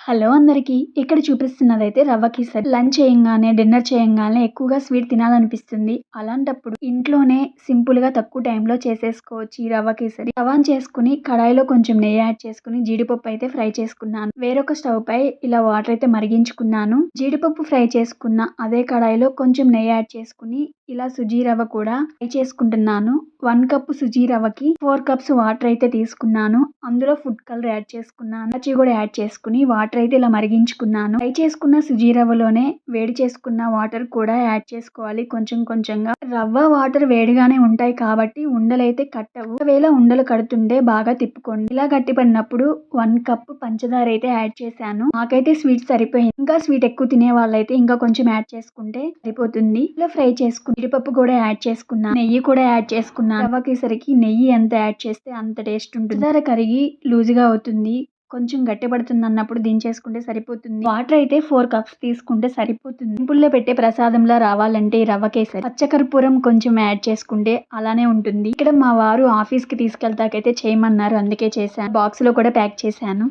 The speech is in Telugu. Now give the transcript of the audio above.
హలో అందరికీ. ఇక్కడ చూపిస్తున్నదైతే రవ్వ కేసరి. లంచ్ చేయంగానే, డిన్నర్ చేయంగానే ఎక్కువగా స్వీట్ తినాలనిపిస్తుంది. అలాంటప్పుడు ఇంట్లోనే సింపుల్‌గా తక్కువ టైంలో చేసేసుకోవచ్చు ఈ రవ్వ కేసరి. స్టవ్ ఆన్ చేసుకొని కడాయిలో కొంచెం నెయ్యి యాడ్ చేసుకొని జీడిపప్పు అయితే ఫ్రై చేసుకున్నాను. వేరొక స్టవ్ పై ఇలా వాటర్ అయితే మరిగించుకున్నాను. జీడిపప్పు ఫ్రై చేసుకున్న అదే కడాయిలో కొంచెం నెయ్యి యాడ్ చేసుకొని ఇలా సుజీ రవ్వ కూడా ఫ్రై చేసుకుంటున్నాను. 1 కప్ సుజీ రవ్వకి 4 కప్స్ వాటర్ అయితే తీసుకున్నాను. అందులో ఫుడ్ కలర్ యాడ్ చేసుకున్నాను. ఇలాచీ కూడా యాడ్ చేసుకుని వాటర్ అయితే ఇలా మరిగించుకున్నాను. ఫ్రై చేసుకున్న సుజీ రవ్వలోనే వేడి చేసుకున్న వాటర్ కూడా యాడ్ చేసుకోవాలి కొంచెం కొంచెంగా. రవ్వ వాటర్ వేడిగానే ఉంటాయి కాబట్టి ఉండలైతే కట్టవు. ఒకవేళ ఉండలు కడుతుంటే బాగా తిప్పుకోండి. ఇలా గట్టిపడినప్పుడు 1 కప్ పంచదార అయితే యాడ్ చేశాను. నాకైతే స్వీట్ సరిపోయింది. ఇంకా స్వీట్ ఎక్కువ తినే వాళ్ళైతే ఇంకా కొంచెం యాడ్ చేసుకుంటే సరిపోతుంది. ఇలా ఫ్రై చేసుకుని జీడిపప్పు కూడా యాడ్ చేసుకున్నాను. నెయ్యి కూడా యాడ్ చేసుకున్నాను. రవ్వ కేసరికి నెయ్యి ఎంత యాడ్ చేస్తే అంత టేస్ట్ ఉంటుంది. పంచదార కరిగి లూజ్‌గా అవుతుంది. కొంచెం గట్టిపడుతుంది అన్నప్పుడు దించేసుకుంటే సరిపోతుంది. వాటర్ అయితే 4 కప్స్ తీసుకుంటే సరిపోతుంది. టెంపుల్‌లో పెట్టే ప్రసాదంలా రావాలంటే ఈ రవ్వ కేసరి పచ్చకర్పూరం కొంచెం యాడ్ చేసుకుంటే అలానే ఉంటుంది. ఇక్కడ మా వారు ఆఫీస్‌కి తీసుకెళ్తాకైతే చేయమన్నారు. అందుకే చేశాను. బాక్స్‌లో కూడా ప్యాక్ చేశాను.